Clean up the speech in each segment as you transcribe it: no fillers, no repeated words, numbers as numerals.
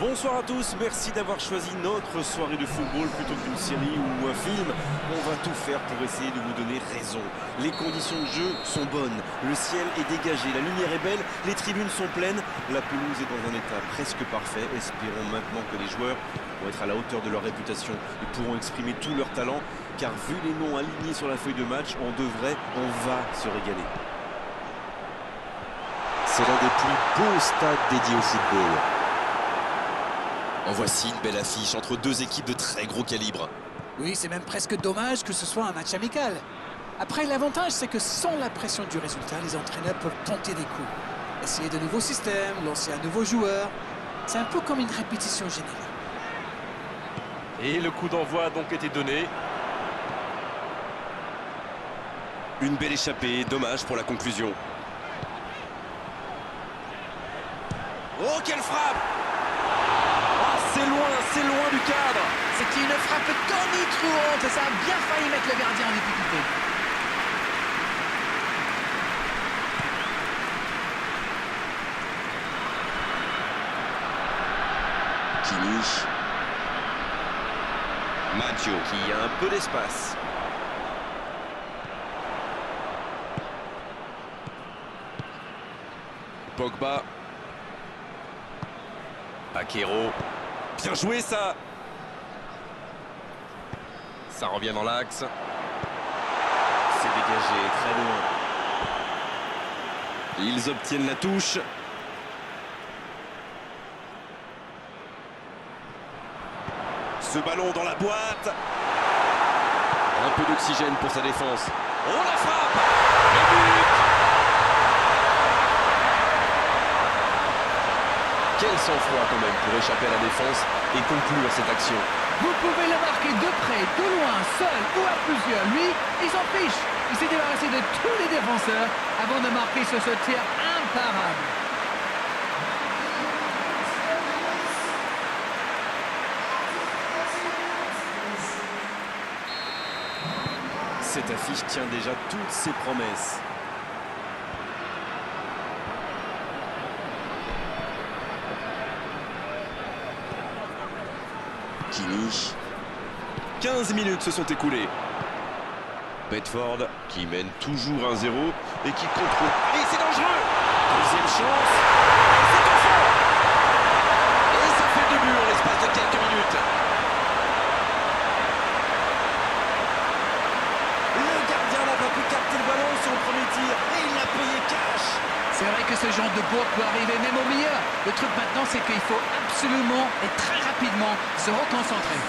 Bonsoir à tous, merci d'avoir choisi notre soirée de football plutôt qu'une série ou un film. On va tout faire pour essayer de vous donner raison. Les conditions de jeu sont bonnes, le ciel est dégagé, la lumière est belle, les tribunes sont pleines, la pelouse est dans un état presque parfait. Espérons maintenant que les joueurs vont être à la hauteur de leur réputation et pourront exprimer tout leur talent, car vu les noms alignés sur la feuille de match, on va se régaler. C'est l'un des plus beaux stades dédiés au football. En voici une belle affiche entre deux équipes de très gros calibre. Oui, c'est même presque dommage que ce soit un match amical. Après, l'avantage, c'est que sans la pression du résultat, les entraîneurs peuvent tenter des coups. Essayer de nouveaux systèmes, lancer un nouveau joueur. C'est un peu comme une répétition générale. Et le coup d'envoi a donc été donné. Une belle échappée, dommage pour la conclusion. Oh, quelle frappe! C'est loin du cadre. C'était une frappe tonitruante et ça a bien failli mettre le gardien en difficulté. Kini. Maggio Qui a un peu d'espace. Pogba. Paquero. Bien joué ça. Ça revient dans l'axe. C'est dégagé très loin. Ils obtiennent la touche. Ce ballon dans la boîte. Un peu d'oxygène pour sa défense. Oh la frappe! Le but! Quel sang-froid quand même pour échapper à la défense et conclure cette action. Vous pouvez le marquer de près, de loin, seul ou à plusieurs. Lui, il s'en fiche. Il s'est débarrassé de tous les défenseurs avant de marquer sur ce tir imparable. Cette affiche tient déjà toutes ses promesses. Kini. 15 minutes se sont écoulées. Bedford qui mène toujours 1-0 et qui contrôle. Allez, c'est dangereux! Deuxième chance. C'est au fond! Et ça fait 2 buts en l'espace de quelques minutes. Le gardien n'a pas pu capter le ballon sur le premier tir et il l'a payé cash. C'est vrai que ce genre de bourre peut arriver même au meilleur. Le truc maintenant, c'est qu'il faut absolument et très rapidement se reconcentrer.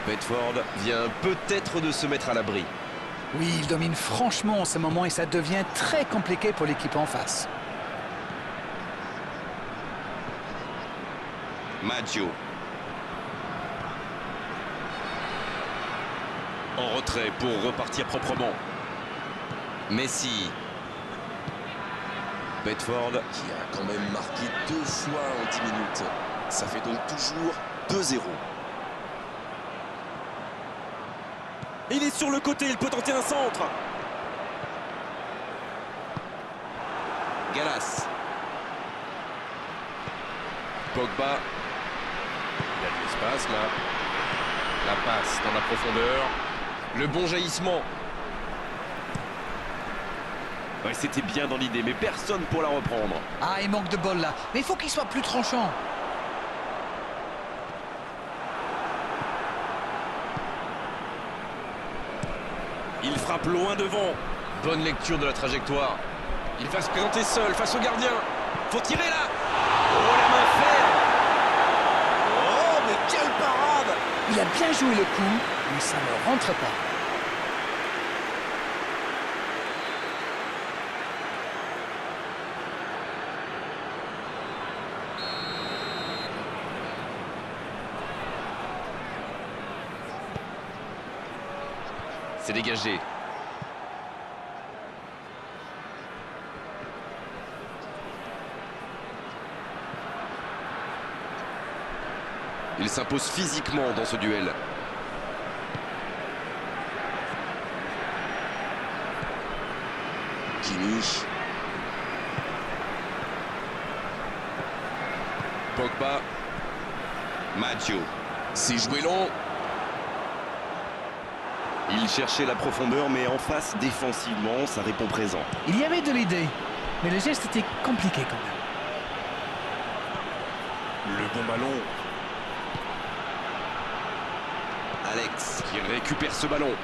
Bedford vient peut-être de se mettre à l'abri. Oui, il domine franchement en ce moment et ça devient très compliqué pour l'équipe en face. Maggio. En retrait pour repartir proprement. Messi. Bedford qui a quand même marqué 2 fois en 10 minutes. Ça fait donc toujours 2-0. Il est sur le côté, il peut tenter un centre. Gallas. Pogba. Il y a de l'espace là. La passe dans la profondeur. Le bon jaillissement. Ouais, c'était bien dans l'idée, mais personne pour la reprendre. Ah, il manque de bol là. Mais il faut qu'il soit plus tranchant. Il frappe loin devant. Bonne lecture de la trajectoire. Il va se présenter seul face au gardien. Faut tirer là. Oh, la main ferme. Oh, mais quelle parade! Il a bien joué le coup, mais ça ne rentre pas. C'est dégagé. Il s'impose physiquement dans ce duel. Kimmich. Pogba. Maggio. C'est joué long. Il cherchait la profondeur, mais en face, défensivement, ça répond présent. Il y avait de l'idée, mais le geste était compliqué quand même. Le bon ballon. Alex qui récupère ce ballon.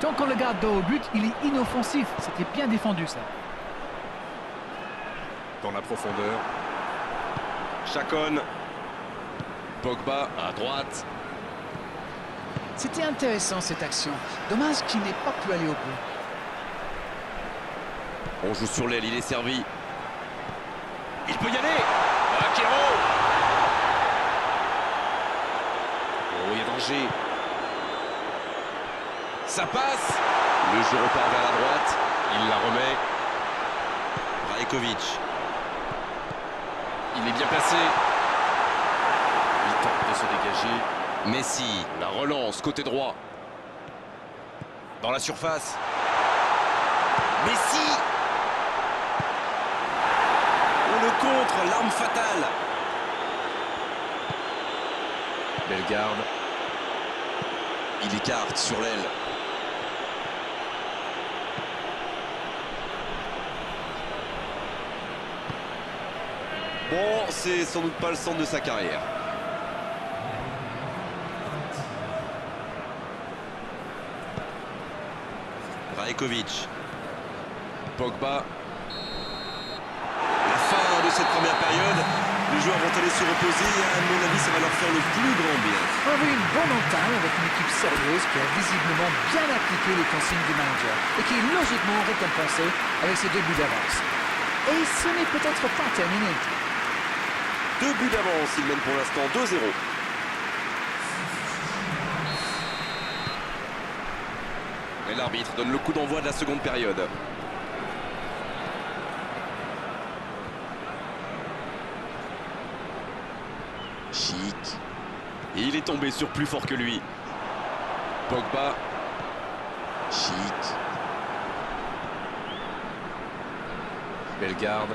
Tant qu'on le garde dos au but, il est inoffensif. C'était bien défendu, ça. Dans la profondeur. Chacon. Pogba à droite. C'était intéressant, cette action. Dommage qu'il n'ait pas pu aller au bout. On joue sur l'aile, il est servi. Il peut y aller. Akero. Oh, il y a danger. Ça passe. Le jeu repart vers la droite. Il la remet. Rajkovic. Il est bien placé. Il tente de se dégager. Messi, la relance côté droit. Dans la surface. Messi. On le contre, l'arme fatale. Bellegarde. Il écarte sur l'aile. Bon, c'est sans doute pas le centre de sa carrière. Rajkovic. Pogba. La fin de cette première période. Les joueurs vont aller se reposer et à mon avis, ça va leur faire le plus grand bien. On a vu une bonne entame avec une équipe sérieuse qui a visiblement bien appliqué les consignes du manager et qui est logiquement récompensée avec ses 2 buts d'avance. Et ce n'est peut-être pas terminé. 2 buts d'avance, il mène pour l'instant 2-0. Et l'arbitre donne le coup d'envoi de la seconde période. Chic. Et il est tombé sur plus fort que lui. Pogba. Chic. Bellegarde.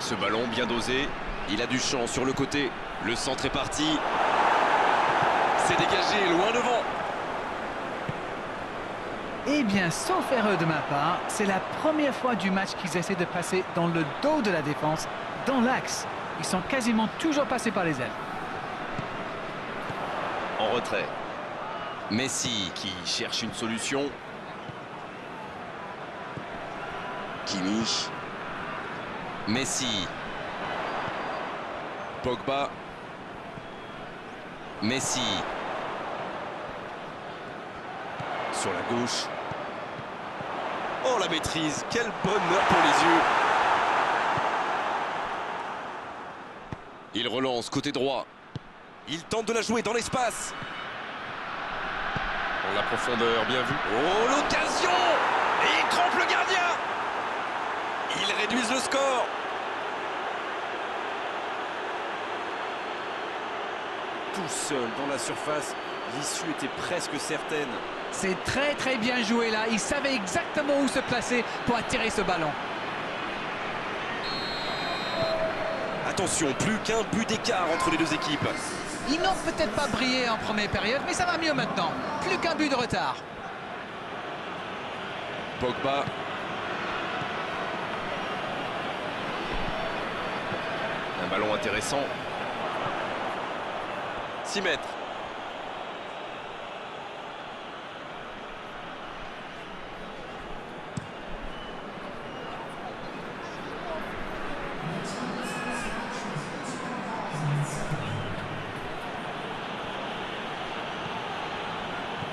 Ce ballon bien dosé. Il a du champ sur le côté. Le centre est parti. C'est dégagé, loin devant. Eh bien, sauf erreur de ma part, c'est la première fois du match qu'ils essaient de passer dans le dos de la défense, dans l'axe. Ils sont quasiment toujours passés par les ailes. En retrait. Messi qui cherche une solution. Kimmich. Messi. Pogba. Messi. Sur la gauche. Oh, la maîtrise. Quel bonheur pour les yeux. Il relance côté droit. Il tente de la jouer dans l'espace. Dans la profondeur, bien vu. Oh, l'occasion. Et il trompe le gardien. Ils réduisent le score. Tout seul dans la surface, l'issue était presque certaine. C'est très très bien joué là. Il savait exactement où se placer pour attirer ce ballon. Attention, plus qu'un but d'écart entre les deux équipes. Ils n'ont peut-être pas brillé en première période, mais ça va mieux maintenant. Plus qu'un but de retard. Pogba. Un ballon intéressant. 6 mètres.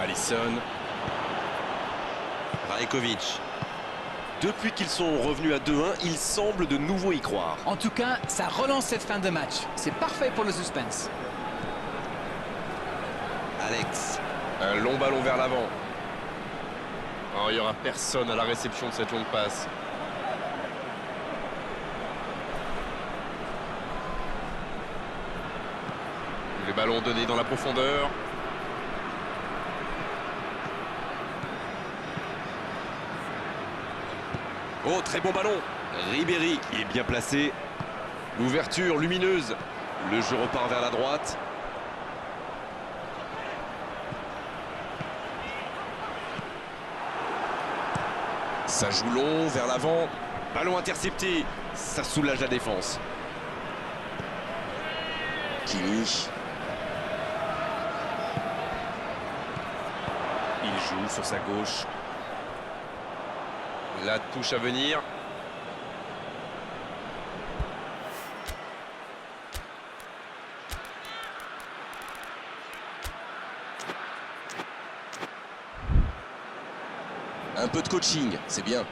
Alisson. Rajkovic. Depuis qu'ils sont revenus à 2-1, ils semblent de nouveau y croire. En tout cas, ça relance cette fin de match. C'est parfait pour le suspense. Alex. Un long ballon vers l'avant. Oh, il n'y aura personne à la réception de cette longue passe. Le ballon donné dans la profondeur. Oh, très bon ballon. Ribéry qui est bien placé. L'ouverture lumineuse. Le jeu repart vers la droite. Ça joue long vers l'avant. Ballon intercepté. Ça soulage la défense. Kimmich, Il joue sur sa gauche. La touche à venir. un peu de coaching, c'est bien.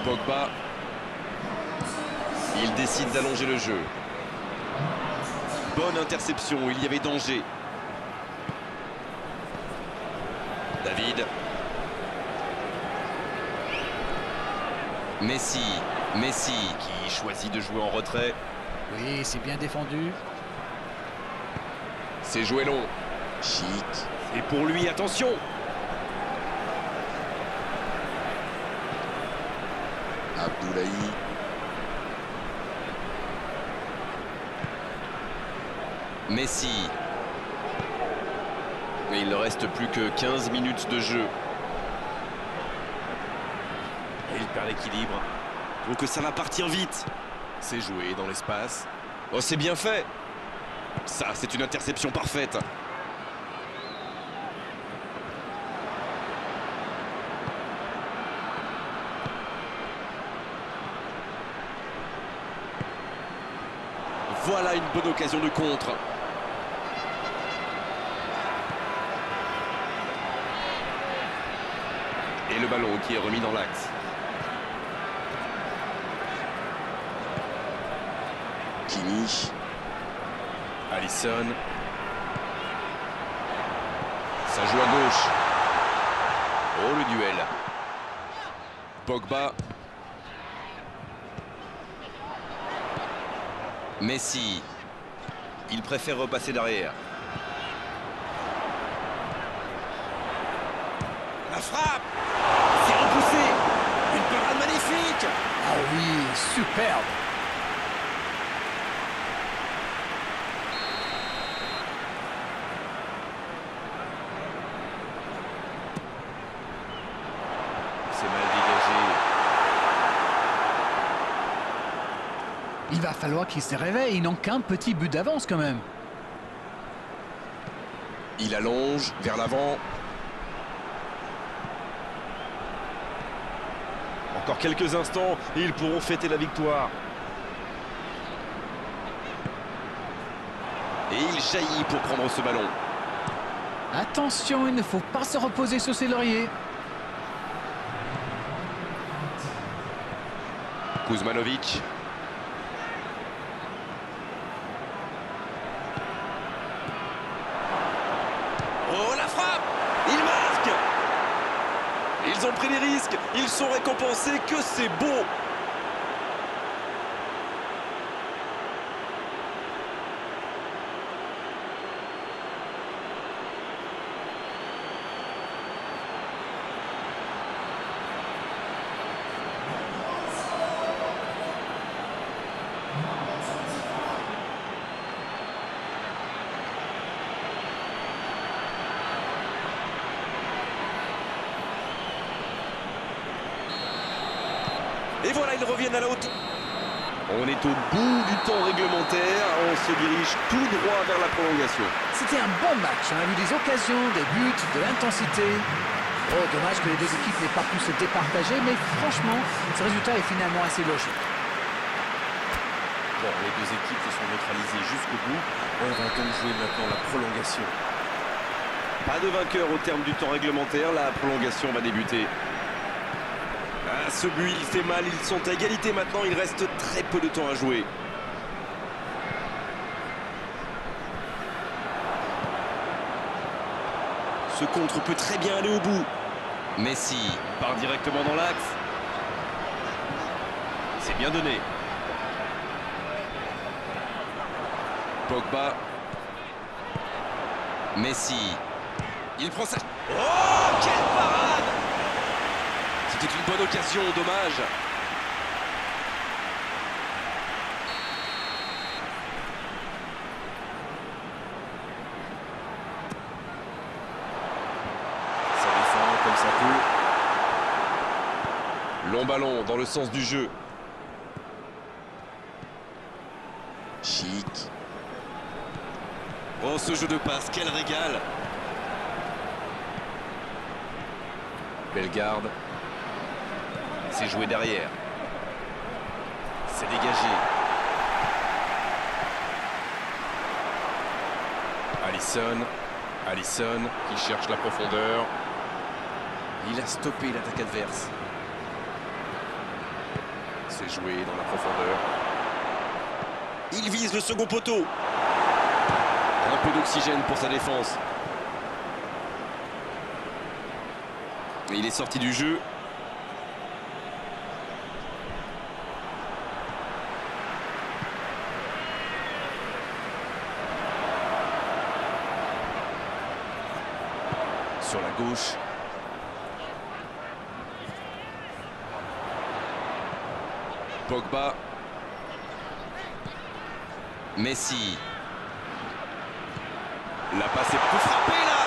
Pogba. Il décide d'allonger le jeu. Bonne interception, il y avait danger. David. Messi qui choisit de jouer en retrait. Oui, c'est bien défendu. C'est joué long. Chic, Et pour lui, attention. Abdoulaye, Messi. Mais il ne reste plus que 15 minutes de jeu. Et il perd l'équilibre. Donc ça va partir vite. C'est joué dans l'espace. Oh, c'est bien fait. Ça, c'est une interception parfaite. Voilà une bonne occasion de contre. Et le ballon qui est remis dans l'axe. Kimmich, Alisson. Ça joue à gauche. Oh, le duel. Pogba. Messi. Il préfère repasser derrière. La frappe. C'est repoussé. Une parade magnifique. Ah oui, superbe. C'est mal dégagé. Il va falloir qu'ils se réveillent. Ils n'ont qu'un petit but d'avance quand même. Il allonge vers l'avant. Encore quelques instants et ils pourront fêter la victoire. Et il jaillit pour prendre ce ballon. Attention, il ne faut pas se reposer sur ses lauriers. Kuzmanovic. Oh, la frappe! Il marque! Ils ont pris des risques, ils sont récompensés, que c'est beau! Et voilà, ils reviennent à la hauteur. On est au bout du temps réglementaire. On se dirige tout droit vers la prolongation. C'était un bon match. On a vu des occasions, des buts, de l'intensité. Oh, dommage que les deux équipes n'aient pas pu se départager, mais franchement, ce résultat est finalement assez logique. Bon, les deux équipes se sont neutralisées jusqu'au bout. On va donc jouer maintenant la prolongation. Pas de vainqueur au terme du temps réglementaire. La prolongation va débuter. Ah, ce but, il fait mal. Ils sont à égalité maintenant. Il reste très peu de temps à jouer. Ce contre peut très bien aller au bout. Messi part directement dans l'axe. C'est bien donné. Pogba. Messi. Il prend sa... Oh, quelle parade! C'était une bonne occasion, dommage. Ça défend comme ça peut. Long ballon dans le sens du jeu. Chic. Oh, ce jeu de passe, quel régal! Bellegarde. C'est joué derrière. C'est dégagé. Alisson qui cherche la profondeur. Il a stoppé l'attaque adverse. C'est joué dans la profondeur. Il vise le second poteau. Un peu d'oxygène pour sa défense. Il est sorti du jeu. Sur la gauche. Pogba. Messi. La passe est pour frapper là.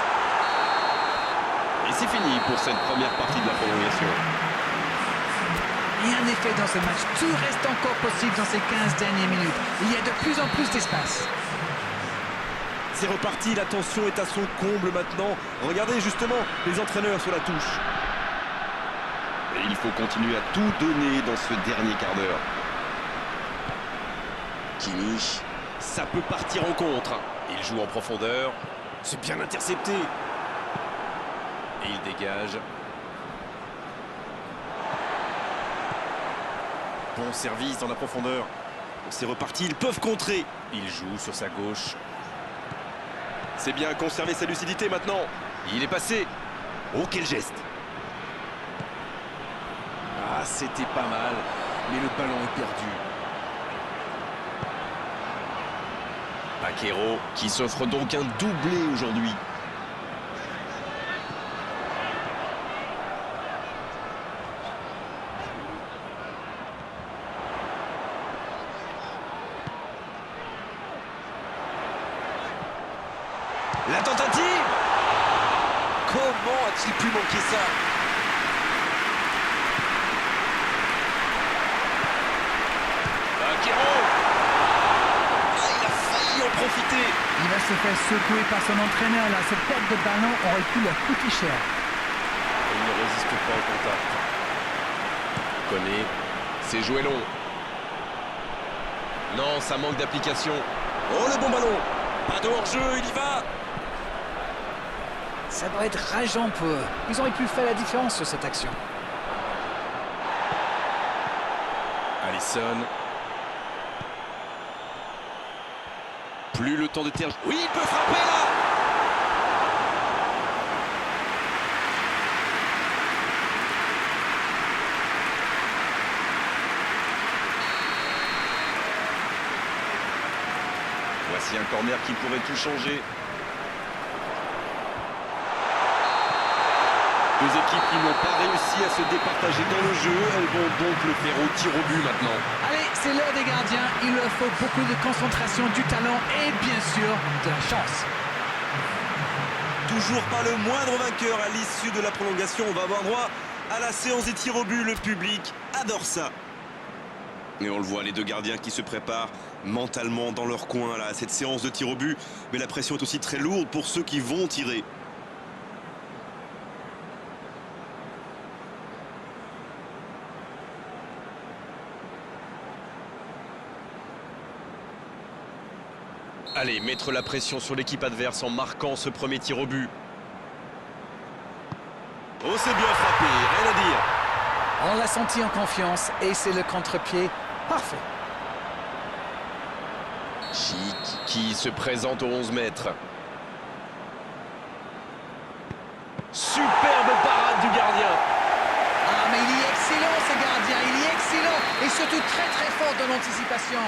Et c'est fini pour cette première partie de la prolongation. Rien n'est fait dans ce match. Tout reste encore possible dans ces 15 dernières minutes. Il y a de plus en plus d'espace. C'est reparti, la tension est à son comble maintenant. Regardez justement les entraîneurs sur la touche. Et il faut continuer à tout donner dans ce dernier quart d'heure. Kimmich. Ça peut partir en contre. Il joue en profondeur. C'est bien intercepté. Et il dégage. Bon service dans la profondeur. C'est reparti, ils peuvent contrer. Il joue sur sa gauche. C'est bien conserver sa lucidité maintenant. Il est passé. Oh, quel geste! Ah, c'était pas mal, mais le ballon est perdu. Baquero qui s'offre donc un doublé aujourd'hui. La tentative! Comment a-t-il pu manquer ça? Baquero! Ah, il a failli en profiter. Il va se faire secouer par son entraîneur là. Cette perte de ballon aurait pu leur coûter cher. Il ne résiste pas au contact. Connaît. C'est joué long. Non, ça manque d'application. Oh, le bon ballon! Pas de hors-jeu, il y va! Ça doit être rageant pour eux. Ils auraient pu faire la différence sur cette action. Alisson. Plus le temps de terre. Oui, il peut frapper là! Voici un corner qui pourrait tout changer. Deux équipes qui n'ont pas réussi à se départager dans le jeu. Elles vont donc le faire au tir au but maintenant. Allez, c'est l'heure des gardiens. Il leur faut beaucoup de concentration, du talent et bien sûr de la chance. Toujours pas le moindre vainqueur à l'issue de la prolongation. On va avoir droit à la séance des tirs au but. Le public adore ça. Et on le voit, les deux gardiens qui se préparent mentalement dans leur coin là, à cette séance de tir au but. Mais la pression est aussi très lourde pour ceux qui vont tirer. Allez, mettre la pression sur l'équipe adverse en marquant ce premier tir au but. Oh, c'est bien frappé, rien à dire. On l'a senti en confiance et c'est le contre-pied parfait. Chic. Qui se présente aux 11 mètres. Superbe parade du gardien. Ah, mais il est excellent ce gardien, il est excellent et surtout très très fort dans l'anticipation.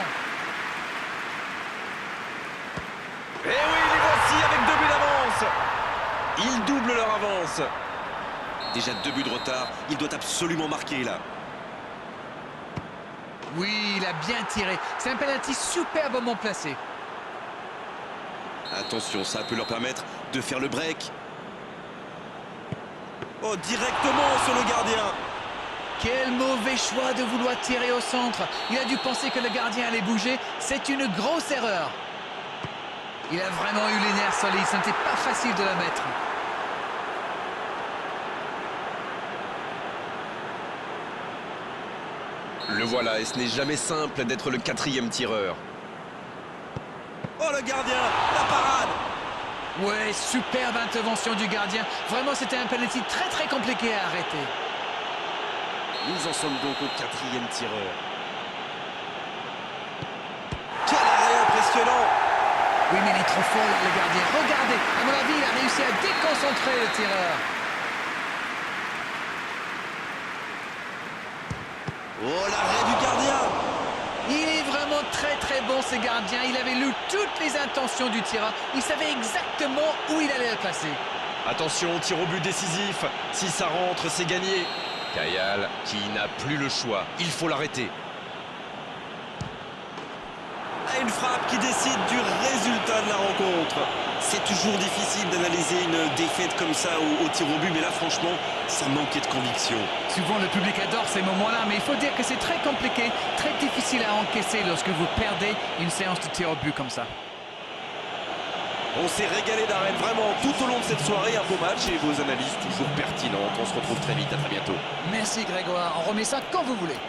Et oui, les voici avec 2 buts d'avance. Ils doublent leur avance. Déjà 2 buts de retard, il doit absolument marquer là. Oui, il a bien tiré. C'est un penalty superbement placé. Attention, ça peut leur permettre de faire le break. Oh, directement sur le gardien. Quel mauvais choix de vouloir tirer au centre. Il a dû penser que le gardien allait bouger. C'est une grosse erreur. Il a vraiment eu les nerfs solides. Ce n'était pas facile de la mettre. Le voilà, et ce n'est jamais simple d'être le 4e tireur. Oh, le gardien, la parade. Ouais, superbe intervention du gardien. Vraiment, c'était un penalty très très compliqué à arrêter. Nous en sommes donc au 4e tireur. Quel arrêt impressionnant. Oui, mais il est trop fort là, le gardien. Regardez, à mon avis, il a réussi à déconcentrer le tireur. Oh, l'arrêt du gardien. Il est vraiment très très bon ce gardien. Il avait lu toutes les intentions du tireur. Il savait exactement où il allait le placer. Attention, tir au but décisif. Si ça rentre, c'est gagné. Kayal qui n'a plus le choix. Il faut l'arrêter. Une frappe qui décide du résultat de la rencontre. C'est toujours difficile d'analyser une défaite comme ça au tir au but, mais là franchement, ça manquait de conviction. Souvent le public adore ces moments-là, mais il faut dire que c'est très compliqué, très difficile à encaisser lorsque vous perdez une séance de tir au but comme ça. On s'est régalé d'arène vraiment tout au long de cette soirée. Un beau match et vos analyses toujours pertinentes. On se retrouve très vite, à très bientôt. Merci Grégoire, on remet ça quand vous voulez.